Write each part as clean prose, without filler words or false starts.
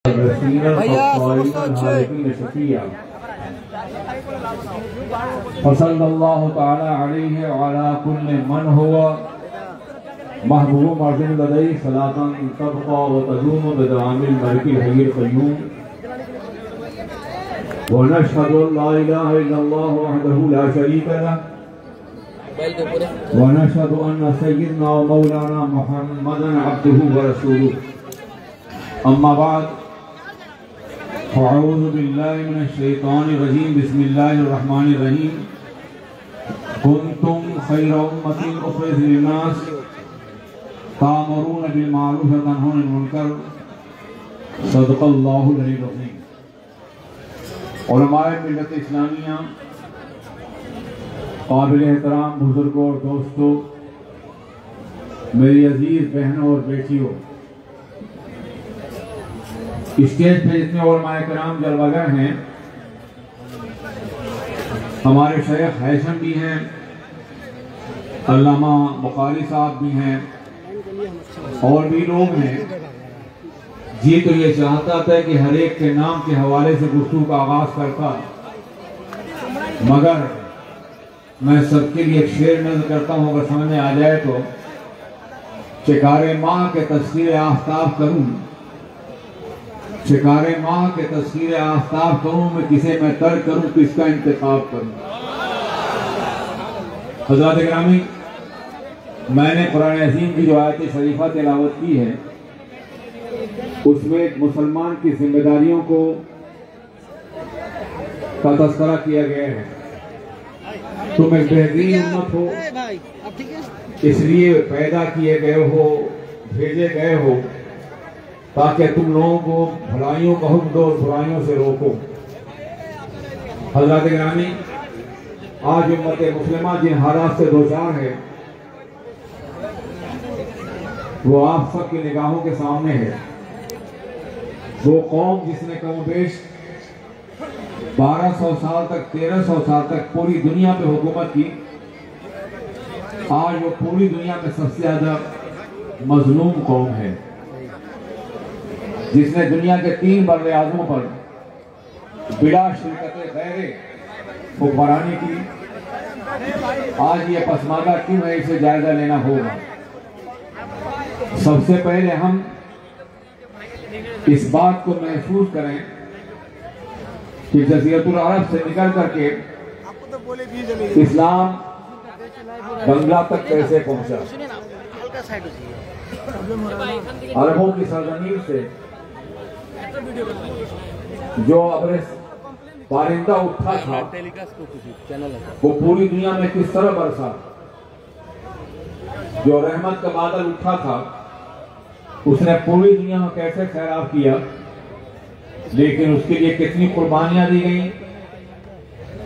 فصلی اللہ تعالی علیہ وعلی کل من ہوا محبوب مرضی لدی صلاة تبقى وتدوم بدوام الملك الحي القيوم ونشهد ان لا اله الا الله وحده لا شريك له ونشهد ان سيدنا ومولانا محمدا عبده ورسوله اما بعد فاعوذ بالله من الشيطان الرجيم بسم الله الرحمن الرحيم كنتم خير أمة أخرجت للناس تأمرون بالمعروف وتنهون عن المنكر صدق الله العلي العظيم۔ علماء ملت اسلامیہ، قابل احترام بزرگوں اور دوستوں، میری عزیز بہنوں اور بیٹیوں، اسٹیج پہ جتنے علماء کرام جلوگر ہیں، ہمارے شیخ ہیثم بھی ہیں، علامہ بخاری صاحب بھی ہیں، اور بھی لوگ ہیں۔ جی تو یہ چاہتا تھا کہ ہر ایک کے نام کے حوالے سے گفتگو کا آغاز کرتا، مگر میں سب کے لیے ایک شعر نظر کرتا ہوں، اگر سامنے آ جائے تو شکار ماہ کے تذکیر آفتاب کروں، شکار ماہ کے تذکیر آفتاب کروں، میں کسے میں ترک کروں، کس کا انتخاب کروں۔ حضرات گرامی، میں نے قرآن عظیم کی جو آیت شریفہ تلاوت کی ہے، اس میں ایک مسلمان کی ذمہ داریوں کا تذکرہ کیا گیا ہے۔ تم ایک بہترین امت ہو، اس لیے پیدا کیے گئے ہو، بھیجے گئے ہو، تاکہ تم لوگوں کو بھلائیوں کا حکم دو اور برائیوں سے روکو۔ حضرات گرامی، آج امت مسلمہ جن حالات سے دوچار ہے، وہ آپ سب کی نگاہوں کے سامنے ہے۔ وہ قوم جس نے کم و بیش 1200 سال تک، 1300 سال تک پوری دنیا پہ حکومت کی، آج وہ پوری دنیا میں سب سے زیادہ مظلوم قوم ہے، جس نے دنیا کے 3 بر اعظموں پر بلا شرکت غیر حکمرانی کی۔ آج یہ پسماندہ کیوں ہے، اسے جائزہ لینا ہوگا۔ سب سے پہلے ہم اس بات کو محسوس کریں کہ جزیرۃ العرب سے نکل کر کے اسلام بنگلہ تک کیسے پہنچا۔ عربوں کی سرزمین سے جو ابر پارندہ اٹھا تھا، وہ پوری دنیا میں کس طرح برسا۔ جو رحمت کا بادل اٹھا تھا، اس نے پوری دنیا میں کیسے سیراب کیا، لیکن اس کے لیے کتنی قربانیاں دی گئیں،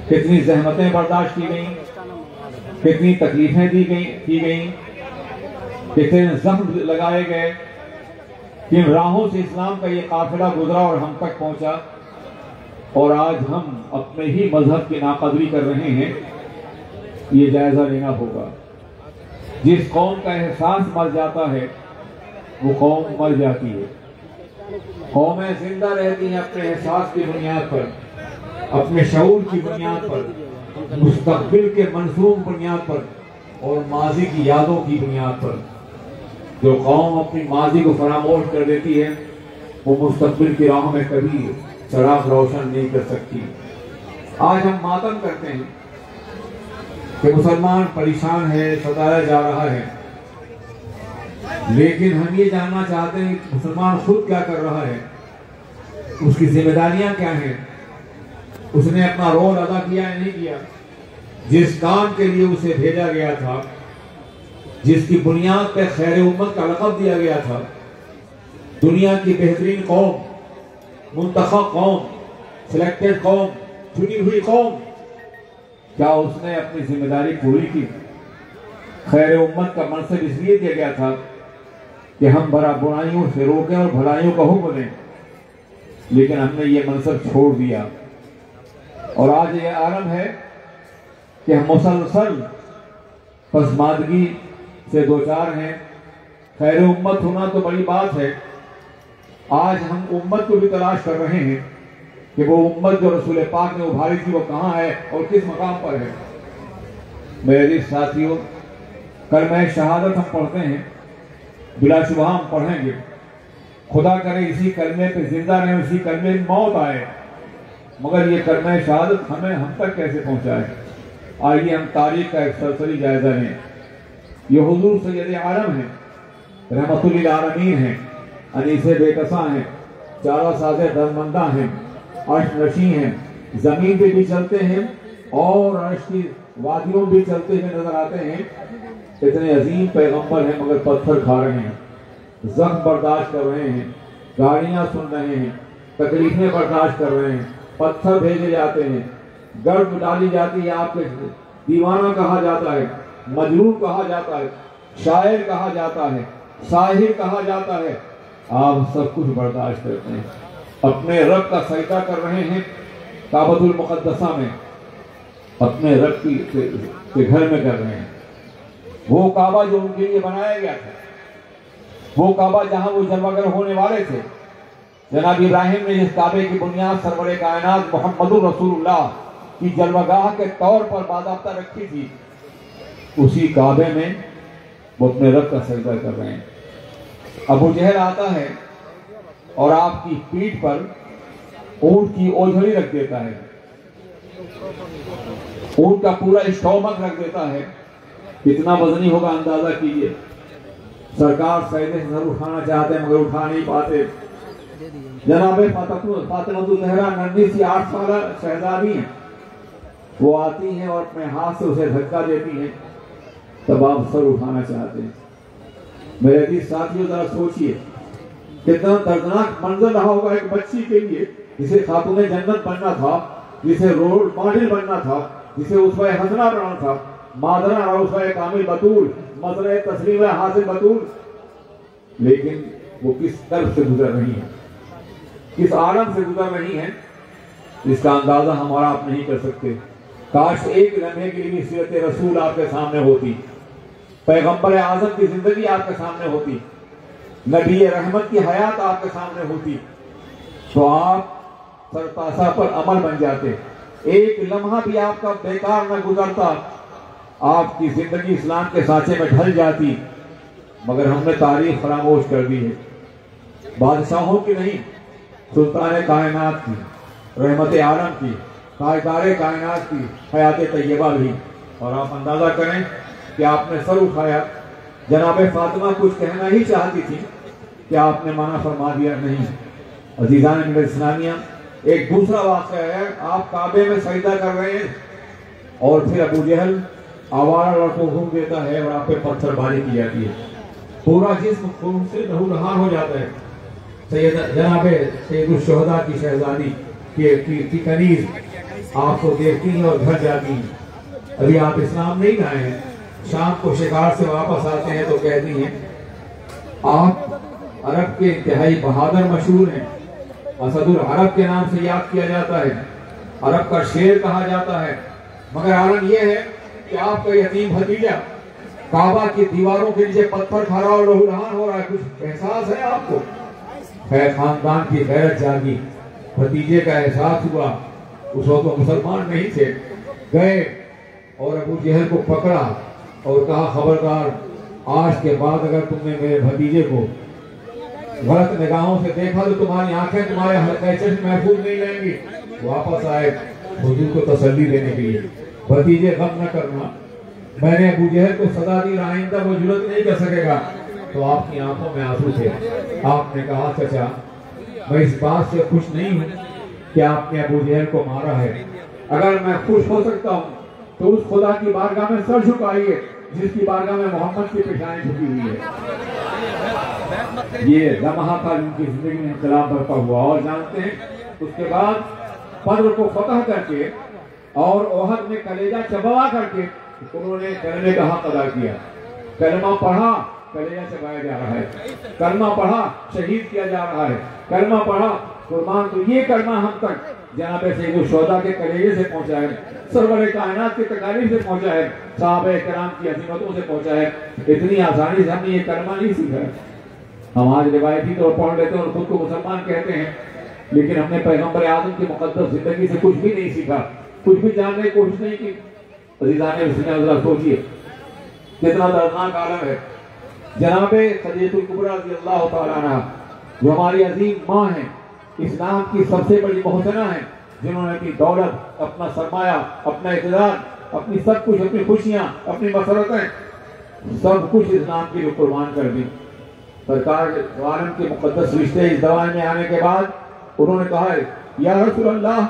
کتنی زحمتیں برداشت کی گئیں، کتنی تکلیفیں کی گئیں، کتنے زخم لگائے گئے، کن راہوں سے اسلام کا یہ قافلہ گزرا اور ہم تک پہنچا، اور آج ہم اپنے ہی مذہب کی ناقدری کر رہے ہیں۔ یہ جائزہ لینا ہوگا۔ جس قوم کا احساس مر جاتا ہے، وہ قوم مر جاتی ہے۔ قومیں زندہ رہتی ہیں اپنے احساس کی بنیاد پر، اپنے شعور کی بنیاد پر، مستقبل کے منصوب بنیاد پر، اور ماضی کی یادوں کی بنیاد پر۔ جو قوم اپنی ماضی کو فراموش کر دیتی ہے، وہ مستقبل کی راہ میں کبھی چراغ روشن نہیں کر سکتی۔ آج ہم ماتم کرتے ہیں کہ مسلمان پریشان ہے، ستایا جا رہا ہے، لیکن ہم یہ جاننا چاہتے ہیں کہ مسلمان خود کیا کر رہا ہے، اس کی ذمہ داریاں کیا ہیں، اس نے اپنا رول ادا کیا یا نہیں کیا۔ جس کام کے لیے اسے بھیجا گیا تھا، جس کی بنیاد پہ خیر امت کا لقب دیا گیا تھا، دنیا کی بہترین قوم، منتخب قوم، سلیکٹڈ قوم، چنی ہوئی قوم، کیا اس نے اپنی ذمہ داری پوری کی؟ خیر امت کا منصب اس لیے دیا گیا تھا کہ ہم برائیوں سے روکیں اور بھلائیوں کا حکم دیں، لیکن ہم نے یہ منصب چھوڑ دیا، اور آج یہ عالم ہے کہ ہم مسلسل پسماندگی سے دوچار ہیں۔ خیر امت ہونا تو بڑی بات ہے، آج ہم امت کو بھی تلاش کر رہے ہیں کہ وہ امت جو رسول پاک نے ابھاری تھی وہ کہاں ہے اور کس مقام پر ہے۔ میرے عزیز ساتھیوں، کلمہ شہادت ہم پڑھتے ہیں، بلا شبہ ہم پڑھیں گے، خدا کرے اسی کلمے پہ زندہ رہیں، اسی کلمے میں موت آئے، مگر یہ کلمہ شہادت ہم تک کیسے پہنچائے؟ آئیے ہم تاریخ کا ایک سرسری جائزہ لیں۔ یہ حضور سید عالم ہیں، رحمت للعالمین ہیں، انیس بے کساں ہیں، چارہ ساز درمندہ ہیں، عرش نشیں ہیں، زمین پہ بھی چلتے ہیں اور عرش کی وادیوں بھی چلتے ہوئے نظر آتے ہیں۔ اتنے عظیم پیغمبر ہیں مگر پتھر کھا رہے ہیں، زخم برداشت کر رہے ہیں، گالیاں سن رہے ہیں، تکلیفیں برداشت کر رہے ہیں، پتھر بھیجے جاتے ہیں، گرد ڈالی جاتی ہے، آپ کے دیوانہ کہا جاتا ہے، مجنون کہا جاتا ہے، شاعر کہا جاتا ہے، ساحر کہا جاتا ہے، آپ سب کچھ برداشت کرتے ہیں، اپنے رب کا سجدہ کر رہے ہیں کعبۃ المقدسہ میں، اپنے رب کے گھر میں کر رہے ہیں، وہ کعبہ جو ان کے لیے بنایا گیا تھا، وہ کعبہ جہاں وہ جلوگر ہونے والے تھے۔ جناب ابراہیم نے جس کعبے کی بنیاد سرور کائنات محمد رسول اللہ کی جلوگاہ کے طور پر باضابطہ رکھی تھی، اسی کعبے میں وہ اپنے رب کا سجدہ کر رہے ہیں۔ ابو جہل آتا ہے اور آپ کی پیٹھ پر اونٹ کی اوجھڑی رکھ دیتا ہے، اونٹ کا پورا اسٹومک رکھ دیتا ہے، کتنا وزنی ہوگا اندازہ کیجئے۔ سرکار سجدے سے سر اٹھانا چاہتے ہیں مگر اٹھا نہیں پاتے۔ جناب فاطمہ الزہرا ننھی سی 8 سالہ شہزادی ہیں، وہ آتی ہیں اور اپنے ہاتھ سے اسے دھکا دیتی ہیں، تب آپ سر اٹھانا چاہتے ہیں۔ میرے عزیز ساتھیوں، ذرا سوچئے کتنا دردناک منظر رہا ہوگا ایک بچی کے لیے جسے خاتون جنت بننا تھا، جسے رول ماڈل بننا تھا، جسے اسوہ حسنہ بننا تھا، مادرہ اور اسوہ کامل بطول، مظہر تسلیم حاصل بطول، لیکن وہ کس طرف سے گزر رہی ہیں، کس عالم سے گزر رہی ہیں، اس کا اندازہ ہمارا آپ نہیں کر سکتے۔ کاش ایک لمحے کے لیے سیرت رسول آپ کے سامنے ہوتی، پیغمبر اعظم کی زندگی آپ کے سامنے ہوتی، نبی رحمت کی حیات آپ کے سامنے ہوتی، تو آپ سرتاسا پر عمل بن جاتے، ایک لمحہ بھی آپ کا بیکار نہ گزرتا، آپ کی زندگی اسلام کے سانچے میں ڈھل جاتی، مگر ہم نے تاریخ فراموش کر دی ہے۔ بادشاہوں کی نہیں، سلطان کائنات کی، رحمت عالم کی، تاجدار کائنات کی حیات طیبہ بھی، اور آپ اندازہ کریں کہ آپ نے سر اٹھایا، جناب فاطمہ کچھ کہنا ہی چاہتی تھی کہ آپ نے منع فرما دیا نہیں۔ عزیزان ملت اسلامیہ، ایک دوسرا واقعہ ہے، آپ کعبے میں سجدہ کر رہے ہیں اور پھر ابو جہل آوارہ لڑکوں گھوم دیتا ہے اور آپ پہ پتھر باری کی جاتی ہے، پورا جسم خون سے لہو لہان ہو جاتا ہے۔ جناب سید الشہداء کی شہزادی کی کنیز آپ کو دیکھتی ہیں اور گھر جاتی ہیں، ابھی آپ اسلام نہیں لائے ہیں، شام کو شکار سے واپس آتے ہیں تو کہتی ہیں آپ عرب کے انتہائی بہادر مشہور ہیں، اسد العرب کے نام سے یاد کیا جاتا ہے، عرب کا شیر کہا جاتا ہے، مگر عالم یہ ہے کہ آپ کا یتیم بھتیجا کعبہ کی دیواروں کے نیچے پتھر کھا رہا اور لہو لہان ہو رہا ہے، کچھ احساس ہے آپ کو؟ خیر خاندان کی غیرت جاگی، بھتیجے کا احساس ہوا، اس وقت وہ مسلمان نہیں تھے، گئے اور ابو جہل کو پکڑا اور کہا خبردار، آج کے بعد اگر تم نے میرے بھتیجے کو غلط نگاہوں سے دیکھا تو تمہاری آنکھیں تمہارے حلقۂ چشم محفوظ نہیں رہیں گی۔ واپس آئے حضور کو تسلی دینے کے لیے، بھتیجے غم نہ کرنا، میں نے ابو جہل کو سزا دی، آئندہ وہ جرات نہیں کر سکے گا۔ تو آپ کی آنکھوں میں آنسو تھے، آپ نے کہا چچا میں اس بات سے خوش نہیں ہوں کہ آپ نے ابو جہل کو مارا ہے، اگر میں خوش ہو سکتا ہوں تو اس خدا کی بارگاہ میں سر جھکائیے جس کی بارگاہ میں محمد کی پیشانی جھکی ہوئی ہے۔ یہ لمحہ تھا جن کی زندگی میں انقلاب برپا ہوا، اور جانتے ہیں اس کے بعد بدر کو فتح کر کے اور احد میں کلیجہ چبوا کر کے انہوں نے کلمے کا حق ادا کیا، کلمہ پڑھا کلیجہ چبایا جا رہا ہے، کلمہ پڑھا شہید کیا جا رہا ہے، کلمہ پڑھا قربان، تو یہ کلمہ ہم تک جناب سید الشہداء کے کلیجے سے پہنچا ہے، سرور کائنات کی تکالیف سے پہنچا ہے، صحابہ کرام کی عظمتوں سے پہنچا ہے۔ اتنی آسانی سے ہم نے یہ کلمہ نہیں سیکھا ہے، ہم آج روایتی طور پڑھ لیتے ہیں اور خود کو مسلمان کہتے ہیں، لیکن ہم نے پیغمبر اعظم کی مقدس زندگی سے کچھ بھی نہیں سیکھا، کچھ بھی جاننے کی کوشش نہیں کی۔ عزیزان مسلمین، ذرا سوچیے کتنا دردناک عالم ہے۔ جناب خدیجہ الکبریٰ رضی اللہ تعالیٰ عنہ جو ہماری عظیم ماں ہیں، اسلام کی سب سے بڑی محسنہ ہیں، جنہوں نے اپنی دولت، اپنا سرمایہ، اپنا اقتدار، اپنی سب کچھ، اپنی خوشیاں، اپنی مسرتیں، سب کچھ اسلام کے لیے قربان کر دی۔ سرکار عالم کے مقدس رشتے اس زمانے میں آنے کے بعد انہوں نے کہا ہے یا رسول اللہ،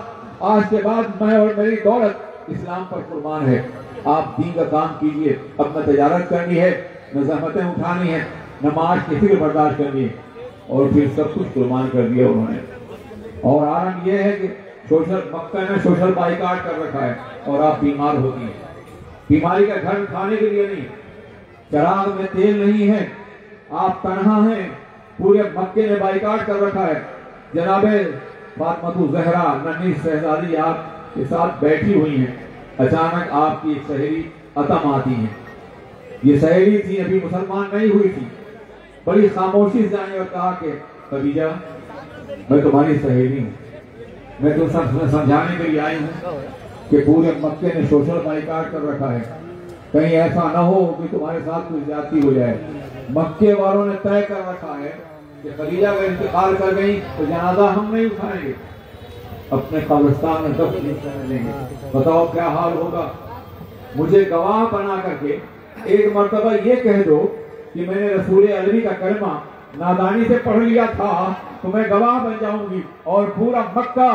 آج کے بعد میں اور میری دولت اسلام پر قربان ہے، آپ دین کا کام کیجئے، اب نہ تجارت کرنی ہے، نہ زحمتیں اٹھانی ہے، نہ معاش کی فکر برداشت کرنی ہے، اور پھر سب کچھ قربان کر دیا انہوں نے۔ اور عالم یہ ہے کہ مکہ میں سوشل بائیکاٹ کر رکھا ہے، اور آپ بیمار ہوتی ہیں، بیماری کا گھر کھانے کے لیے نہیں، چراغ میں تیل نہیں ہے، آپ تنہا ہیں، پورے مکے نے بائیکاٹ کر رکھا ہے۔ جناب فاطمہ الزہرا ننھی شہزادی آپ کے ساتھ بیٹھی ہوئی ہیں، اچانک آپ کی ایک سہیلی عتم آتی ہیں۔ یہ سہیلی تھی، ابھی مسلمان نہیں ہوئی تھی، بڑی خاموشی سے آئی اور کہا کہ خدیجہ میں تمہاری سہیلی ہوں، میں تم سب سمجھانے کے لیے آئی ہوں کہ پورے مکے نے سوشل بائیکاٹ کر رکھا ہے، کہیں ایسا نہ ہو کہ تمہارے ساتھ کچھ زیادتی ہو جائے۔ مکے والوں نے طے کر رکھا ہے کہ خدیجہ اگر انتقال کر گئی تو جنازہ ہم نہیں اٹھائیں گے، اپنے قبرستان میں دفن نہیں کرنے دیں گے۔ بتاؤ کیا حال ہوگا؟ مجھے گواہ بنا کر کے ایک مرتبہ یہ کہہ دو کہ میں نے رسول علوی کا کلمہ نادانی سے پڑھ لیا تھا تو میں گواہ بن جاؤں گی، اور پورا مکہ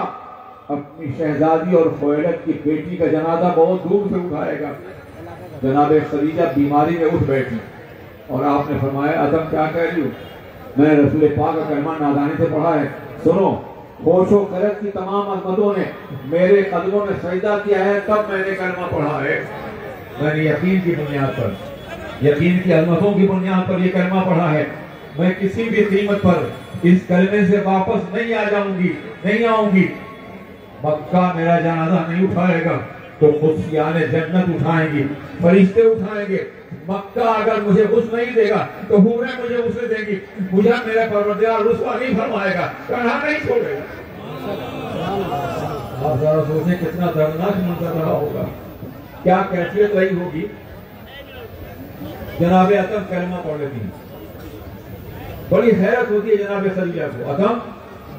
اپنی شہزادی اور خویلد کی بیٹی کا جنازہ بہت دور سے اٹھائے گا۔ جناب خدیجہ بیماری میں اٹھ بیٹھی اور آپ نے فرمایا عتم کیا کہہ رہی ہو؟ میں نے رسول پاک کا کلمہ نادانی سے پڑھا ہے۔ سنو، خوش و خرد کی تمام عظمتوں نے میرے قدموں میں سجدہ کیا ہے، تب میں نے کلمہ پڑھا ہے۔ میں نے یقین کی بنیاد پر، یقین کی عظمتوں کی بنیاد پر یہ کلمہ پڑھا ہے۔ میں کسی بھی قیمت پر اس کلمے سے واپس نہیں آ جاؤں گی، نہیں آؤں گی۔ مکہ میرا جنازہ نہیں اٹھائے گا تو قدسیان جنت اٹھائیں گی، فرشتے اٹھائیں گے۔ مکہ اگر مجھے غسل نہیں دے گا تو حوریں مجھے غسل دیں گی، مجھے میرا پروردگار رسوا نہیں فرمائے گا، کہاں نہیں چھوڑے گا۔ آپ ذرا سوچیں کتنا دردناک منظر رہا ہوگا، کیا کیفیت رہی ہوگی۔ جناب عتم کلمہ پڑھ لیتی ہیں، بڑی حیرت ہوتی ہے جناب خدیجہ کو، عتم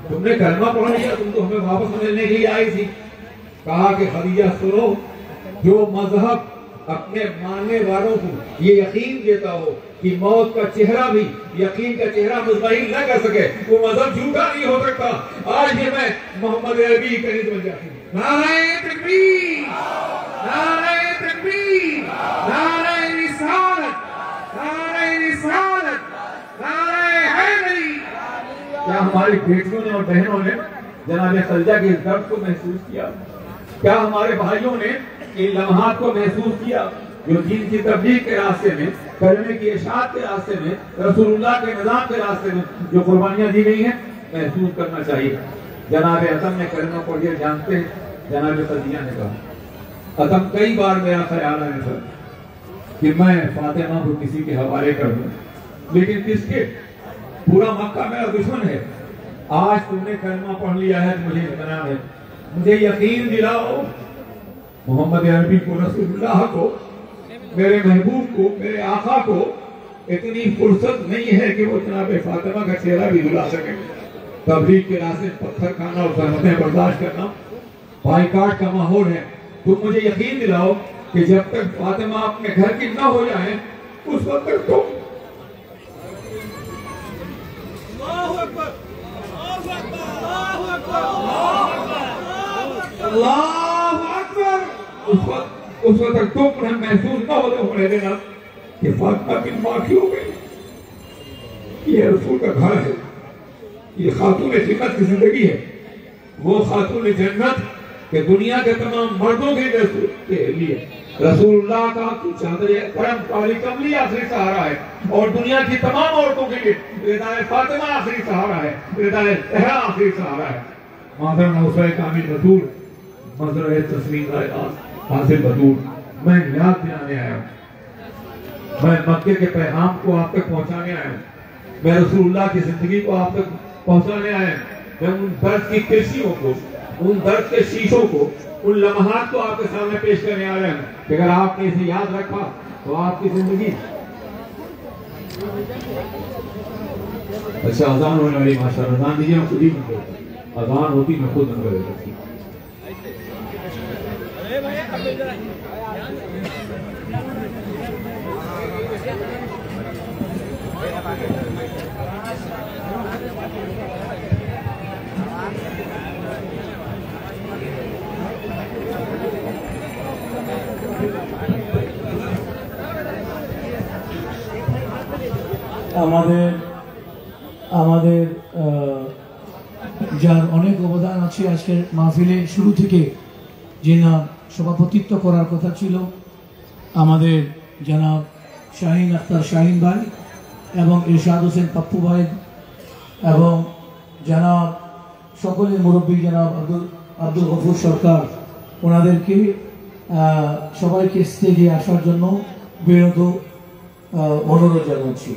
تم نے کلمہ پڑھ لیا، تم تو ہمیں واپس ملنے کے لیے آئی تھی۔ کہا کہ خدیجہ سنو، جو مذہب اپنے ماننے والوں کو یہ یقین دیتا ہو کہ موت کا چہرہ بھی یقین کا چہرہ مزمحل نہ کر سکے، وہ مذہب جھوٹا نہیں ہو سکتا۔ آج یہ میں محمد عربی کنیز بن جاتی ہوں۔ نعرہ تکبیر، نعرہ تکبیر، نعرہ رسالت، نعرہ رسالت، نعرہ حیدری۔ کیا ہماری بیٹیوں نے اور بہنوں نے جناب خدیجہ کے اس درد کو محسوس کیا؟ کیا ہمارے بھائیوں نے ان لمحات کو محسوس کیا جو دین کی تبلیغ کے راستے میں، کلمے کی اشاعت کے راستے میں، رسول اللہ کے نظام کے راستے میں جو قربانیاں دی گئی ہیں، محسوس کرنا چاہیے۔ جناب عتم نے کلمہ پڑھ لیا، جانتے ہیں جناب خدیجہ نے کہا عتم کئی بار میرا خیال ہے سر کہ میں فاطمہ کو کسی کے حوالے کر دوں، لیکن کس کے؟ پورا مکہ میرا دشمن ہے۔ آج تم نے کلمہ پڑھ لیا ہے تو مجھے اطمینان ہے، مجھے یقین دلاؤ محمد عربی کو، رسول اللہ کو، میرے محبوب کو، میرے آقا کو اتنی فرصت نہیں ہے کہ وہ جناب فاطمہ کا چہرہ بھی دلا سکے۔ تبلیغ کے راستے پتھر کھانا اور زحمتیں برداشت کرنا، بائیکاٹ کا ماحول ہے۔ تم مجھے یقین دلاؤ کہ جب تک فاطمہ اپنے گھر کی نہ ہو جائیں اس وقت تک تم اللہ اکبر، اس وقت تک تم انہیں محسوس نہ ہونے دینا کہ فاطمہ کی معافی ہو گئی۔ یہ رسول کا گھر ہے، یہ خاتون جنت کی زندگی ہے، وہ خاتون جنت کہ دنیا کے تمام مردوں کے لیے رسول اللہ کا چادر کرم کالی کملی آخری سہارا ہے، اور دنیا کی تمام عورتوں کے لیے ردائے فاطمہ آخری سہارا ہے، ردائے زہرا آخری سہارا ہے۔ مادر نوسہ کامل بطول، مظہر تسلیم حاصل بطول، میں یاد دلانے آیا ہوں، میں مکے کے پیغام کو آپ تک پہنچانے آیا ہوں میں رسول اللہ کی زندگی کو آپ تک پہنچانے آیا ہوں. میں ان درد کی کرسیوں کو، ان درد کے شیشوں کو، ان لمحات کو آپ کے سامنے پیش کرنے آ رہے ہیں کہ اگر آپ نے اسے یاد رکھا تو آپ کی زندگی. اچھا اذان ہونے والی ماشاء اللہ. اذان دیجیے، میں خود ہی بند کرتا. اذان ہوتی میں خود بند کر دیتا. আমাদের যার অনেক অবদান আছে আজকের মাহফিলে, শুরু থেকে যিনি সভাপতিত্ব করার কথা ছিল আমাদের জনাব শাহিন আখতার শাহিন ভাই এবং ইরশাদ হোসেন পাপ্পু ভাই এবং জনাব সকলের মুরব্বী জনাব আব্দুল গফুর সরকার, ওনাদেরকে সবাইকে স্টেজে আসার জন্য বিরত অনুরোধ জানাচ্ছি.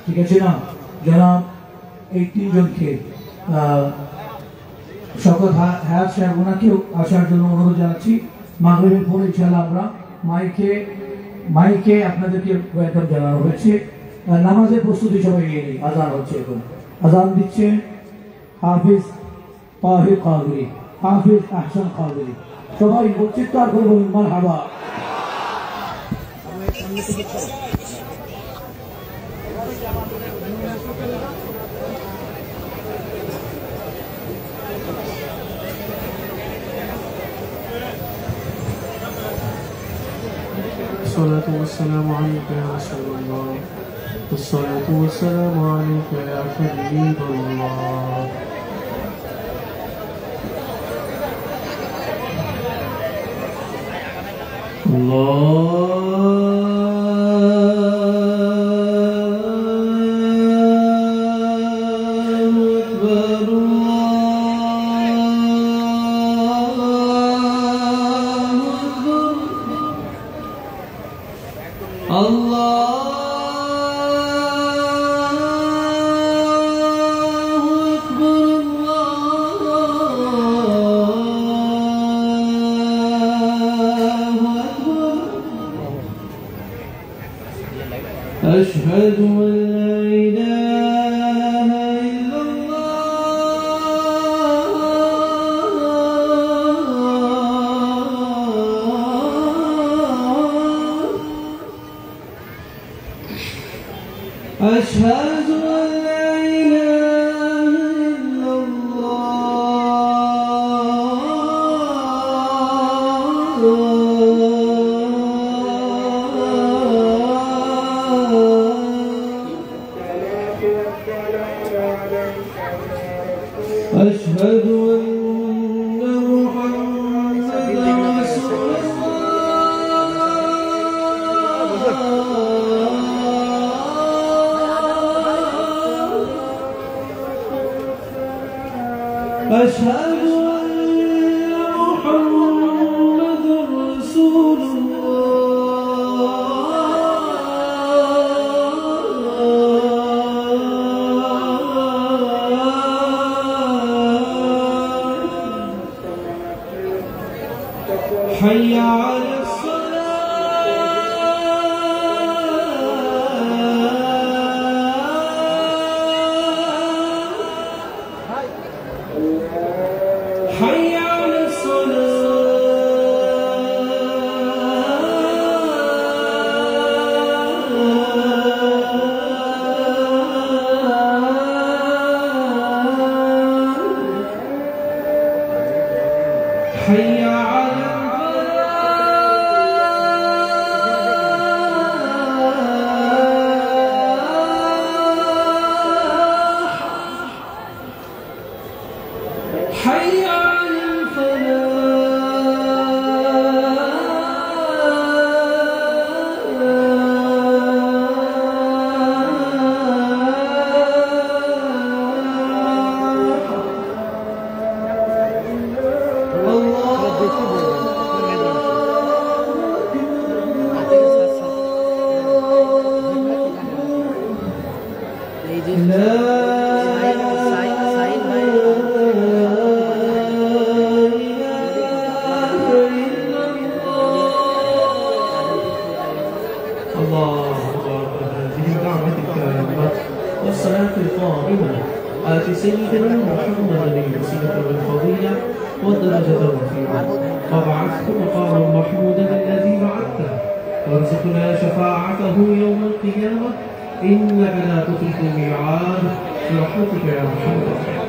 ঠিক আছে না? জনাব এই তিনজনকে শওকত হায়াত সাহেব, ওনাকেও আসার জন্য অনুরোধ জানাচ্ছি. মাগরিবের পরে ইনশাআল্লাহ আমরা মাইকে আপনাদেরকে ওয়েলকাম জানানো হয়েছে. নামাজের প্রস্তুতি সবাই নিয়ে নিই. আজান হচ্ছে, এখন আজান দিচ্ছে হাফিজ তাহির কাদরি, হাফিজ আহসান কাদরি. সবাই চিৎকার করে বলুন মারহাবা. الصلاة والسلام عليك يا رسول الله، الصلاة والسلام عليك يا حبيب الله. أشهد أن لا إله إلا الله، أشهد أن لا إله إلا أشهد أن محمدا رسول الله، أشهد أن محمدا رسول حي على الصلاة، حي على الصلاة، حي على حي على الفلاح. اللهم رب هذه الدعوة التامة والصلاة القائمة آت سيدنا محمدا الوسيلة والفضيلة والدرجة الرفيعة وابعثه مقاما محمودا الذي بعثته وارزقنا شفاعته يوم القيامة إنك لا تخلف الميعاد برحمتك يا محمد.